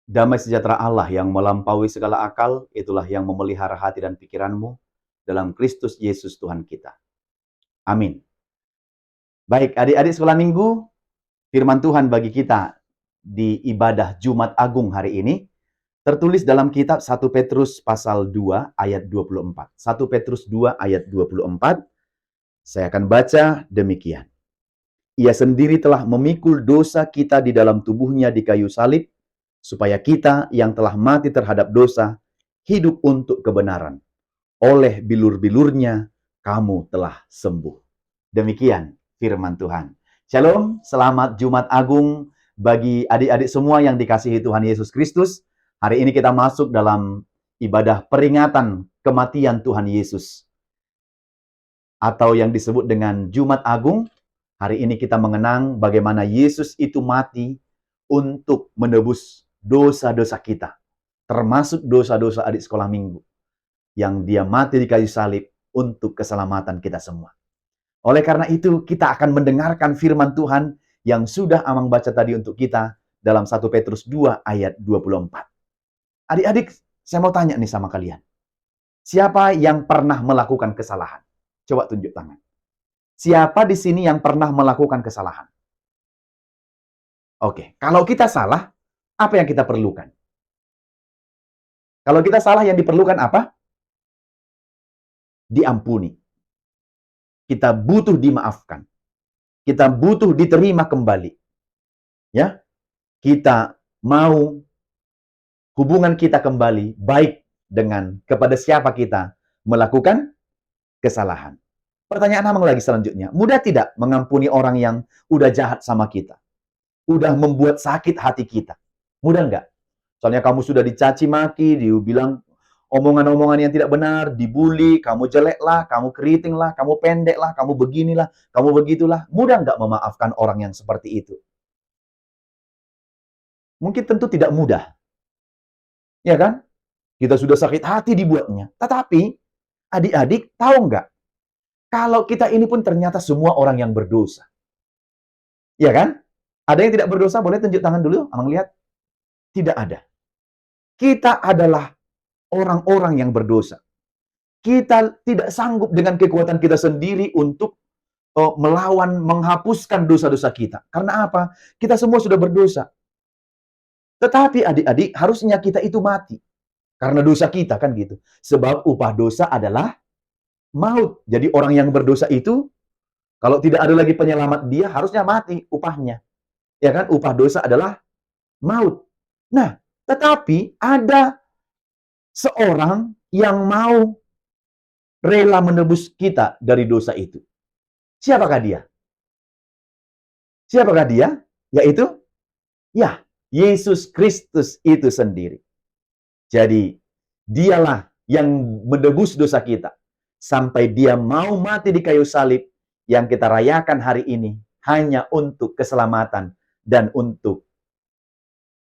Damai sejahtera Allah yang melampaui segala akal, itulah yang memelihara hati dan pikiranmu dalam Kristus Yesus Tuhan kita. Amin. Baik, adik-adik sekolah minggu, firman Tuhan bagi kita di ibadah Jumat Agung hari ini tertulis dalam kitab 1 Petrus pasal 2 ayat 24. 1 Petrus 2 ayat 24, saya akan baca demikian. Ia sendiri telah memikul dosa kita di dalam tubuhnya di kayu salib, supaya kita yang telah mati terhadap dosa, hidup untuk kebenaran. Oleh bilur-bilurnya, kamu telah sembuh. Demikian firman Tuhan. Shalom, selamat Jumat Agung bagi adik-adik semua yang dikasihi Tuhan Yesus Kristus. Hari ini kita masuk dalam ibadah peringatan kematian Tuhan Yesus, atau yang disebut dengan Jumat Agung. Hari ini kita mengenang bagaimana Yesus itu mati untuk menebus dosa-dosa kita, termasuk dosa-dosa adik sekolah minggu, yang dia mati di kayu salib untuk keselamatan kita semua. Oleh karena itu, kita akan mendengarkan firman Tuhan yang sudah Amang baca tadi untuk kita dalam 1 Petrus 2 ayat 24. Adik-adik, saya mau tanya nih sama kalian. Siapa yang pernah melakukan kesalahan? Coba tunjuk tangan. Siapa di sini yang pernah melakukan kesalahan? Oke, kalau kita salah, apa yang kita perlukan? Kalau kita salah, yang diperlukan apa? Diampuni. Kita butuh dimaafkan. Kita butuh diterima kembali. Ya, kita mau hubungan kita kembali baik dengan kepada siapa kita melakukan kesalahan. Pertanyaan Amang lagi selanjutnya, mudah tidak mengampuni orang yang udah jahat sama kita? Udah membuat sakit hati kita? Mudah nggak? Soalnya kamu sudah dicaci maki, dibilang omongan-omongan yang tidak benar, dibully, kamu jelek lah, kamu keriting lah, kamu pendek lah, kamu beginilah, kamu begitulah. Mudah nggak memaafkan orang yang seperti itu? Mungkin tentu tidak mudah. Ya kan? Kita sudah sakit hati dibuatnya. Tetapi, adik-adik tahu nggak? Kalau kita ini pun ternyata semua orang yang berdosa. Ya kan? Ada yang tidak berdosa? Boleh tunjuk tangan dulu, Amang lihat. Tidak ada. Kita adalah orang-orang yang berdosa. Kita tidak sanggup dengan kekuatan kita sendiri untuk melawan, menghapuskan dosa-dosa kita. Karena apa? Kita semua sudah berdosa. Tetapi adik-adik, harusnya kita itu mati. Karena dosa kita, kan gitu. Sebab upah dosa adalah maut. Jadi orang yang berdosa itu, kalau tidak ada lagi penyelamat dia, harusnya mati upahnya. Ya kan? Upah dosa adalah maut. Nah, tetapi ada seorang yang mau rela menebus kita dari dosa itu. Siapakah dia? Siapakah dia? Yaitu, ya, Yesus Kristus itu sendiri. Jadi, dialah yang menebus dosa kita. Sampai dia mau mati di kayu salib yang kita rayakan hari ini hanya untuk keselamatan dan untuk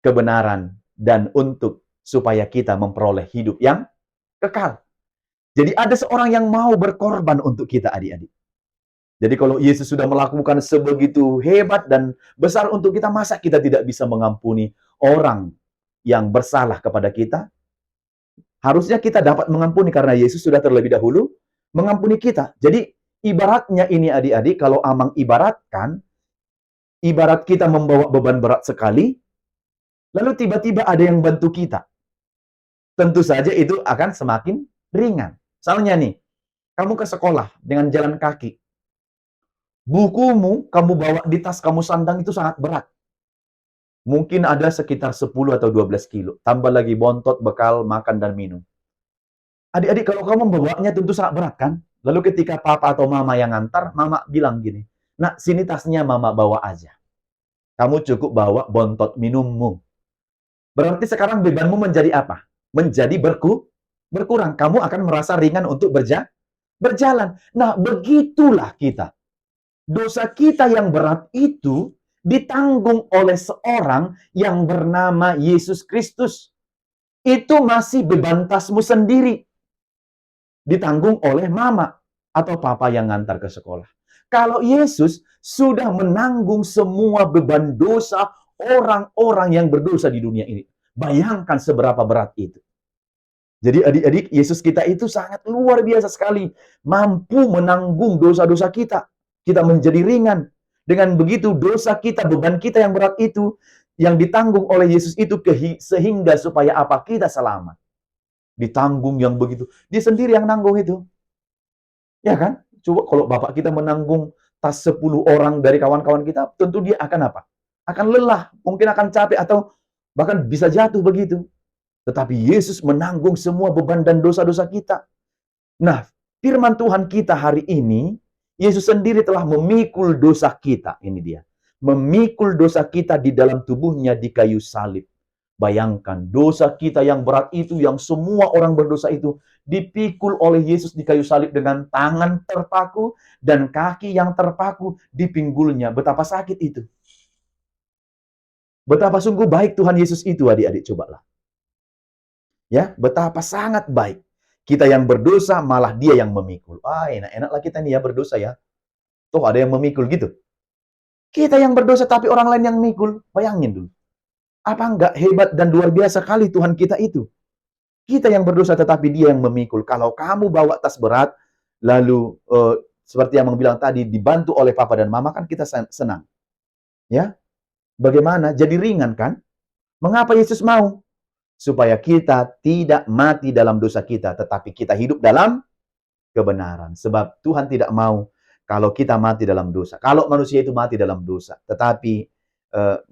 kebenaran dan untuk supaya kita memperoleh hidup yang kekal. Jadi ada seorang yang mau berkorban untuk kita, adik-adik. Jadi kalau Yesus sudah melakukan sebegitu hebat dan besar untuk kita, masa kita tidak bisa mengampuni orang yang bersalah kepada kita? Harusnya kita dapat mengampuni karena Yesus sudah terlebih dahulu mengampuni kita. Jadi ibaratnya ini adik-adik, kalau Amang ibaratkan, ibarat kita membawa beban berat sekali, lalu tiba-tiba ada yang bantu kita. Tentu saja itu akan semakin ringan. Misalnya nih, kamu ke sekolah dengan jalan kaki. Bukumu kamu bawa di tas kamu sandang itu sangat berat. Mungkin ada sekitar 10 atau 12 kilo. Tambah lagi bontot, bekal, makan, dan minum. Adik-adik, kalau kamu membawanya tentu sangat berat kan? Lalu ketika papa atau mama yang ngantar, mama bilang gini, "Nak, sini tasnya mama bawa aja. Kamu cukup bawa bontot minummu." Berarti sekarang bebanmu menjadi apa? Menjadi berkurang. Kamu akan merasa ringan untuk berjalan. Nah, begitulah kita. Dosa kita yang berat itu ditanggung oleh seorang yang bernama Yesus Kristus. Itu masih beban tasmu sendiri. Ditanggung oleh mama atau papa yang ngantar ke sekolah. Kalau Yesus sudah menanggung semua beban dosa orang-orang yang berdosa di dunia ini. Bayangkan seberapa berat itu. Jadi adik-adik, Yesus kita itu sangat luar biasa sekali. Mampu menanggung dosa-dosa kita. Kita menjadi ringan. Dengan begitu dosa kita, beban kita yang berat itu, yang ditanggung oleh Yesus itu sehingga supaya apa? Kita selamat. Ditanggung yang begitu. Dia sendiri yang nanggung itu. Ya kan? Coba kalau Bapak kita menanggung tas 10 orang dari kawan-kawan kita, tentu dia akan apa? Akan lelah, mungkin akan capek atau bahkan bisa jatuh begitu. Tetapi Yesus menanggung semua beban dan dosa-dosa kita. Nah, firman Tuhan kita hari ini, Yesus sendiri telah memikul dosa kita. Ini dia. Memikul dosa kita di dalam tubuhnya di kayu salib. Bayangkan, dosa kita yang berat itu, yang semua orang berdosa itu, dipikul oleh Yesus di kayu salib dengan tangan terpaku dan kaki yang terpaku di pinggulnya. Betapa sakit itu. Betapa sungguh baik Tuhan Yesus itu, adik-adik, cobalah. Ya, betapa sangat baik. Kita yang berdosa, malah dia yang memikul. Enak-enaklah kita nih ya berdosa ya. Tuh ada yang memikul gitu. Kita yang berdosa tapi orang lain yang memikul. Bayangin dulu. Apa enggak hebat dan luar biasa kali Tuhan kita itu? Kita yang berdosa tetapi dia yang memikul. Kalau kamu bawa tas berat, lalu seperti yang bilang tadi, dibantu oleh papa dan mama, kan kita senang. Ya, bagaimana? Jadi ringan kan? Mengapa Yesus mau? Supaya kita tidak mati dalam dosa kita, tetapi kita hidup dalam kebenaran. Sebab Tuhan tidak mau kalau kita mati dalam dosa. Kalau manusia itu mati dalam dosa, tetapi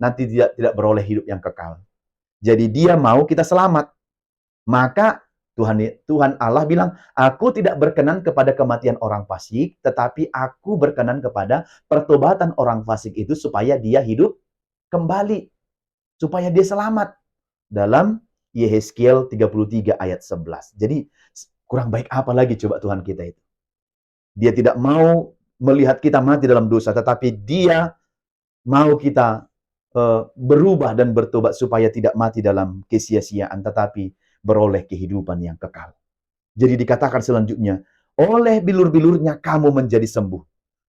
nanti tidak beroleh hidup yang kekal. Jadi dia mau kita selamat. Maka Tuhan Allah bilang, aku tidak berkenan kepada kematian orang fasik, tetapi aku berkenan kepada pertobatan orang fasik itu supaya dia hidup kembali. Supaya dia selamat. Dalam Yehezkiel 33 ayat 11. Jadi kurang baik apa lagi coba Tuhan kita itu. Dia tidak mau melihat kita mati dalam dosa, tetapi dia mau kita berubah dan bertobat supaya tidak mati dalam kesia-siaan, tetapi beroleh kehidupan yang kekal. Jadi dikatakan selanjutnya, oleh bilur-bilurnya kamu menjadi sembuh.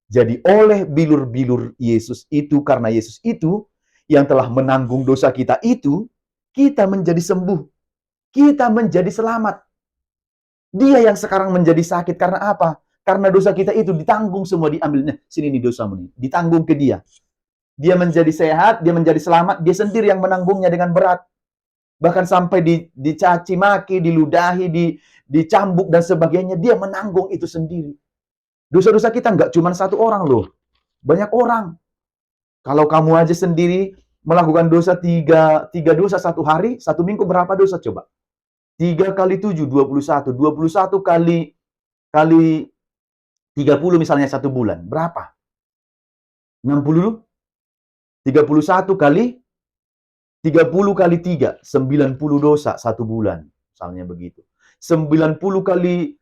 Jadi oleh bilur-bilur Yesus itu, karena Yesus itu yang telah menanggung dosa kita itu, kita menjadi sembuh. Kita menjadi selamat. Dia yang sekarang menjadi sakit. Karena apa? Karena dosa kita itu ditanggung semua, diambilnya. Sini nih dosamu nih. Ditanggung ke dia. Dia menjadi sehat, dia menjadi selamat. Dia sendiri yang menanggungnya dengan berat. Bahkan sampai dicaci maki, diludahi, dicambuk dan sebagainya. Dia menanggung itu sendiri. Dosa-dosa kita nggak cuma satu orang loh. Banyak orang. Kalau kamu aja sendiri melakukan dosa tiga dosa satu hari, satu minggu berapa dosa coba? 3 kali 7, 21. 21 kali 30 misalnya satu bulan. Berapa? 60? 31 kali 30 kali 3, 90 dosa satu bulan. Misalnya begitu. 90 kali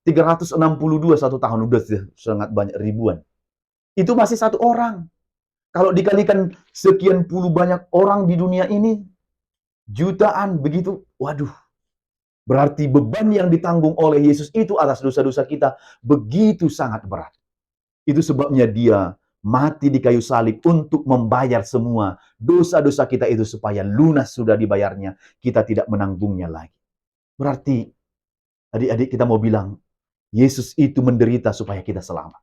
362 satu tahun. Udah sangat banyak, ribuan. Itu masih satu orang. Kalau dikalikan sekian puluh banyak orang di dunia ini, jutaan begitu, waduh. Berarti beban yang ditanggung oleh Yesus itu atas dosa-dosa kita begitu sangat berat. Itu sebabnya dia mati di kayu salib untuk membayar semua dosa-dosa kita itu supaya lunas sudah dibayarnya. Kita tidak menanggungnya lagi. Berarti adik-adik kita mau bilang, Yesus itu menderita supaya kita selamat.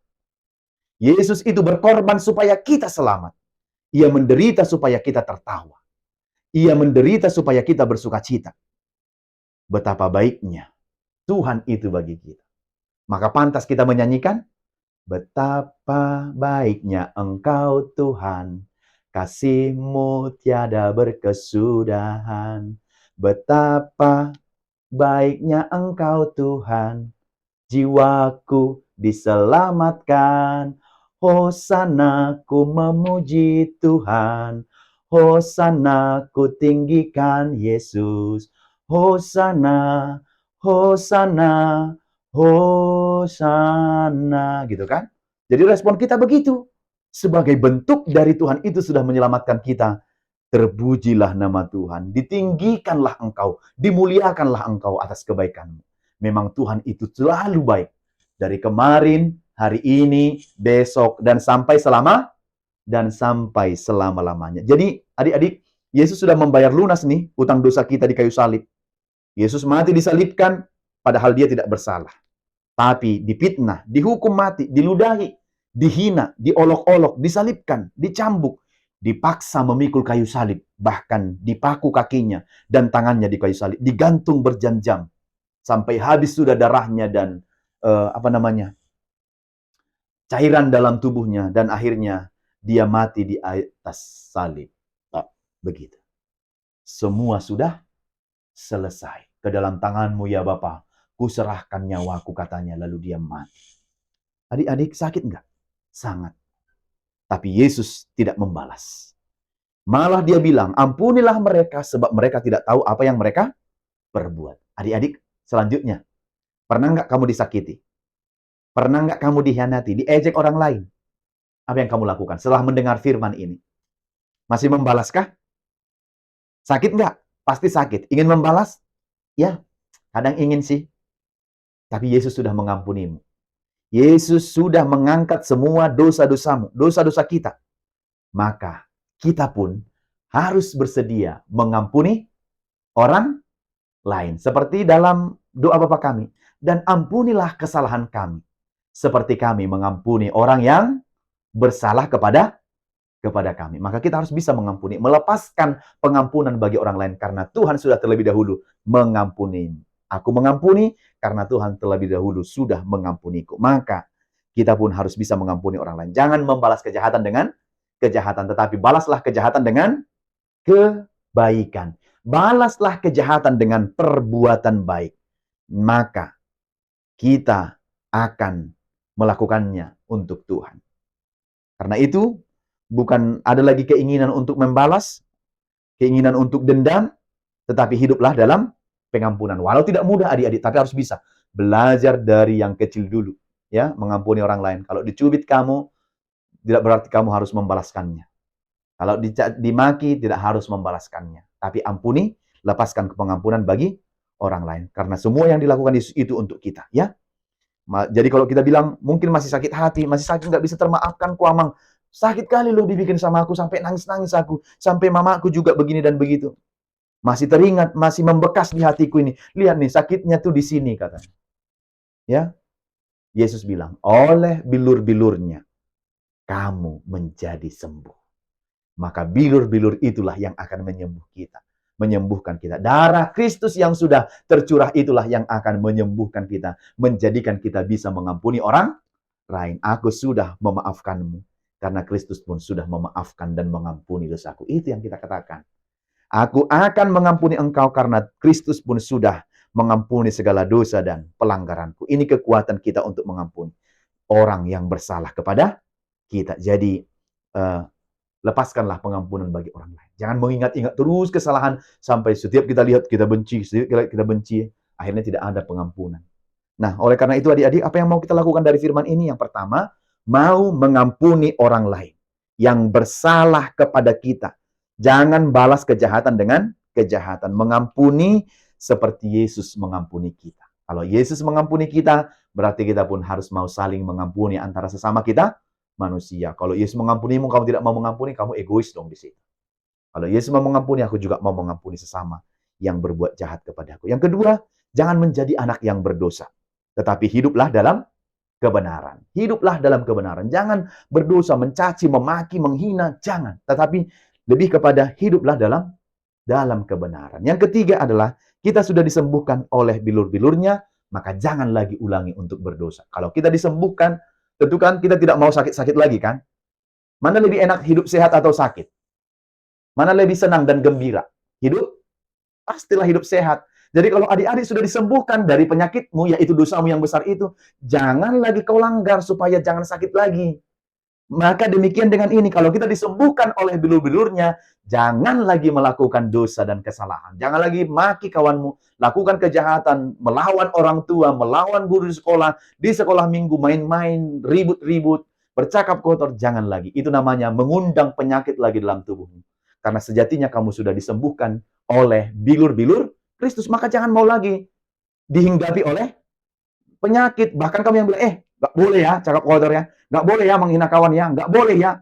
Yesus itu berkorban supaya kita selamat. Ia menderita supaya kita tertawa. Ia menderita supaya kita bersukacita. Betapa baiknya Tuhan itu bagi kita. Maka pantas kita menyanyikan, betapa baiknya Engkau Tuhan, kasih-Mu tiada berkesudahan. Betapa baiknya Engkau Tuhan, jiwaku diselamatkan. Hosana, ku memuji Tuhan. Hosana, ku tinggikan Yesus. Hosana, Hosana, Hosana, gitu kan? Jadi respon kita begitu. Sebagai bentuk dari Tuhan itu sudah menyelamatkan kita. Terpujilah nama Tuhan, ditinggikanlah Engkau, dimuliakanlah Engkau atas kebaikanmu. Memang Tuhan itu selalu baik. Dari kemarin, hari ini, besok, dan sampai selama-lamanya. Jadi adik-adik, Yesus sudah membayar lunas nih utang dosa kita di kayu salib. Yesus mati disalibkan, padahal dia tidak bersalah. Tapi difitnah, dihukum mati, diludahi, dihina, diolok-olok, disalibkan, dicambuk, dipaksa memikul kayu salib, bahkan dipaku kakinya dan tangannya di kayu salib, digantung berjam-jam sampai habis sudah darahnya dan cairan dalam tubuhnya, dan akhirnya dia mati di atas salib. Begitu. Semua sudah selesai. Ke dalam tanganmu ya Bapa, kuserahkan nyawaku, katanya, lalu dia mati. Adik-adik, sakit enggak? Sangat. Tapi Yesus tidak membalas. Malah dia bilang, ampunilah mereka sebab mereka tidak tahu apa yang mereka perbuat. Adik-adik, selanjutnya, pernah enggak kamu disakiti? Pernah enggak kamu dikhianati, diejek orang lain? Apa yang kamu lakukan setelah mendengar firman ini? Masih membalaskah? Sakit enggak? Pasti sakit. Ingin membalas? Ya, kadang ingin sih. Tapi Yesus sudah mengampunimu. Yesus sudah mengangkat semua dosa-dosamu, dosa-dosa kita. Maka kita pun harus bersedia mengampuni orang lain. Seperti dalam doa Bapa kami, dan ampunilah kesalahan kami, seperti kami mengampuni orang yang bersalah kepada kami. Maka kita harus bisa mengampuni, melepaskan pengampunan bagi orang lain, karena Tuhan sudah terlebih dahulu mengampuni. Aku mengampuni karena Tuhan terlebih dahulu sudah mengampuniku. Maka kita pun harus bisa mengampuni orang lain. Jangan membalas kejahatan dengan kejahatan, tetapi balaslah kejahatan dengan kebaikan. Balaslah kejahatan dengan perbuatan baik. Maka kita akan melakukannya untuk Tuhan. Karena itu, bukan ada lagi keinginan untuk membalas, keinginan untuk dendam, tetapi hiduplah dalam pengampunan. Walau tidak mudah adik-adik, tapi harus bisa. Belajar dari yang kecil dulu, ya, mengampuni orang lain. Kalau dicubit kamu, tidak berarti kamu harus membalaskannya. Kalau dimaki, tidak harus membalaskannya. Tapi ampuni, lepaskan pengampunan bagi orang lain. Karena semua yang dilakukan Yesus itu untuk kita, ya. Jadi kalau kita bilang, mungkin masih sakit hati, masih sakit, nggak bisa termaafkan, Amang. Sakit kali loh dibikin sama aku, sampai nangis-nangis aku. Sampai mamaku juga begini dan begitu. Masih teringat, masih membekas di hatiku ini. Lihat nih, sakitnya tuh di sini, katanya. Ya, Yesus bilang, oleh bilur-bilurnya, kamu menjadi sembuh. Maka bilur-bilur itulah yang akan menyembuhkan kita. Darah Kristus yang sudah tercurah itulah yang akan menyembuhkan kita, menjadikan kita bisa mengampuni orang lain. Aku sudah memaafkanmu, karena Kristus pun sudah memaafkan dan mengampuni dosaku. Itu yang kita katakan. Aku akan mengampuni engkau karena Kristus pun sudah mengampuni segala dosa dan pelanggaranku. Ini kekuatan kita untuk mengampuni orang yang bersalah kepada kita. Jadi, lepaskanlah pengampunan bagi orang lain. Jangan mengingat-ingat terus kesalahan sampai setiap kita lihat kita benci, akhirnya tidak ada pengampunan. Nah, oleh karena itu adik-adik, apa yang mau kita lakukan dari firman ini? Yang pertama, mau mengampuni orang lain yang bersalah kepada kita. Jangan balas kejahatan dengan kejahatan. Mengampuni seperti Yesus mengampuni kita. Kalau Yesus mengampuni kita, berarti kita pun harus mau saling mengampuni antara sesama kita manusia. Kalau Yesus mengampunimu, kamu tidak mau mengampuni, kamu egois dong di situ. Kalau Yesus mau mengampuni, aku juga mau mengampuni sesama yang berbuat jahat kepadaku. Yang kedua, jangan menjadi anak yang berdosa, tetapi hiduplah dalam kebenaran. Hiduplah dalam kebenaran. Jangan berdosa, mencaci, memaki, menghina, jangan. Tetapi lebih kepada hiduplah dalam kebenaran. Yang ketiga adalah kita sudah disembuhkan oleh bilur-bilurnya, maka jangan lagi ulangi untuk berdosa. Kalau kita disembuhkan, tentu kan kita tidak mau sakit-sakit lagi kan? Mana lebih enak, hidup sehat atau sakit? Mana lebih senang dan gembira? Hidup? Pastilah hidup sehat. Jadi kalau adik-adik sudah disembuhkan dari penyakitmu, yaitu dosamu yang besar itu, jangan lagi kau langgar supaya jangan sakit lagi. Maka demikian dengan ini, kalau kita disembuhkan oleh bilur-bilurnya, jangan lagi melakukan dosa dan kesalahan. Jangan lagi maki kawanmu, lakukan kejahatan, melawan orang tua, melawan guru di sekolah minggu, main-main, ribut-ribut, bercakap kotor, jangan lagi. Itu namanya mengundang penyakit lagi dalam tubuhmu. Karena sejatinya kamu sudah disembuhkan oleh bilur-bilur Kristus, maka jangan mau lagi dihinggapi oleh penyakit. Bahkan kamu yang bilang, nggak boleh ya cakap kotor ya, nggak boleh ya menghina kawan ya, nggak boleh ya.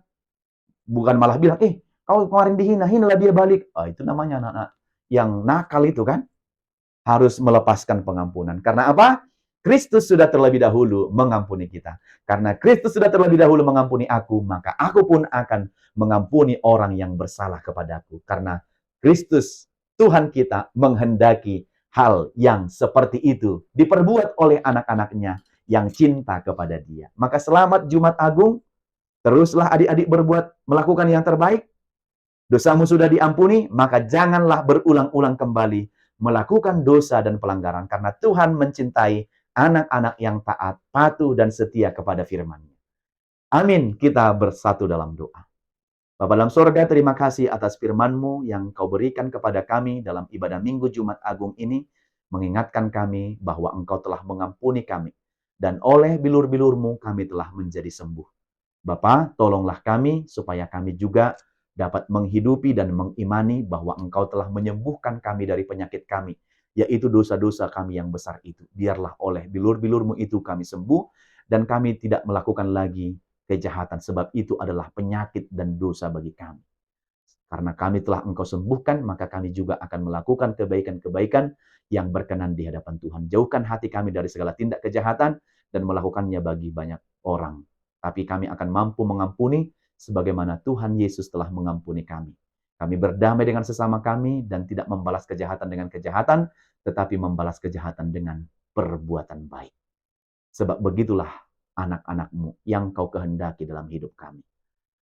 Bukan malah bilang, Kau kemarin dihina, hinalah dia balik. Itu namanya anak-anak yang nakal itu kan. Harus melepaskan pengampunan. Karena apa? Kristus sudah terlebih dahulu mengampuni kita. Karena Kristus sudah terlebih dahulu mengampuni aku, maka aku pun akan mengampuni orang yang bersalah kepadaku. Karena Kristus, Tuhan kita, menghendaki hal yang seperti itu diperbuat oleh anak-anaknya yang cinta kepada Dia. Maka selamat Jumat Agung, teruslah adik-adik melakukan yang terbaik. Dosamu sudah diampuni, maka janganlah berulang-ulang kembali melakukan dosa dan pelanggaran. Karena Tuhan mencintai anak-anak yang taat, patuh, dan setia kepada firman-Nya. Amin. Kita bersatu dalam doa. Bapa dalam sorga, terima kasih atas firman-Mu yang Kau berikan kepada kami dalam ibadah Minggu Jumat Agung ini, mengingatkan kami bahwa Engkau telah mengampuni kami, dan oleh bilur-bilur-Mu kami telah menjadi sembuh. Bapa, tolonglah kami supaya kami juga dapat menghidupi dan mengimani bahwa Engkau telah menyembuhkan kami dari penyakit kami, yaitu dosa-dosa kami yang besar itu. Biarlah oleh bilur-bilur-Mu itu kami sembuh, dan kami tidak melakukan lagi kejahatan, sebab itu adalah penyakit dan dosa bagi kami. Karena kami telah Engkau sembuhkan, maka kami juga akan melakukan kebaikan-kebaikan yang berkenan di hadapan Tuhan. Jauhkan hati kami dari segala tindak kejahatan dan melakukannya bagi banyak orang. Tapi kami akan mampu mengampuni sebagaimana Tuhan Yesus telah mengampuni kami. Kami berdamai dengan sesama kami dan tidak membalas kejahatan dengan kejahatan, tetapi membalas kejahatan dengan perbuatan baik. Sebab begitulah anak-anak-Mu yang Kau kehendaki dalam hidup kami.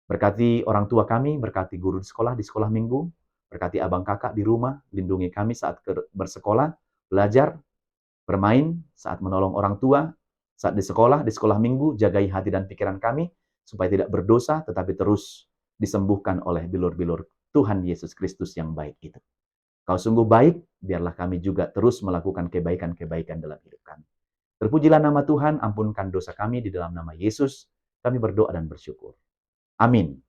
Berkati orang tua kami, berkati guru di sekolah minggu, berkati abang kakak di rumah, lindungi kami saat bersekolah, belajar, bermain, saat menolong orang tua, saat di sekolah minggu, jagai hati dan pikiran kami, supaya tidak berdosa, tetapi terus disembuhkan oleh bilur-bilur Tuhan Yesus Kristus yang baik itu. Kau sungguh baik, biarlah kami juga terus melakukan kebaikan-kebaikan dalam hidup kami. Terpujilah nama Tuhan, ampunkan dosa kami di dalam nama Yesus. Kami berdoa dan bersyukur. Amin.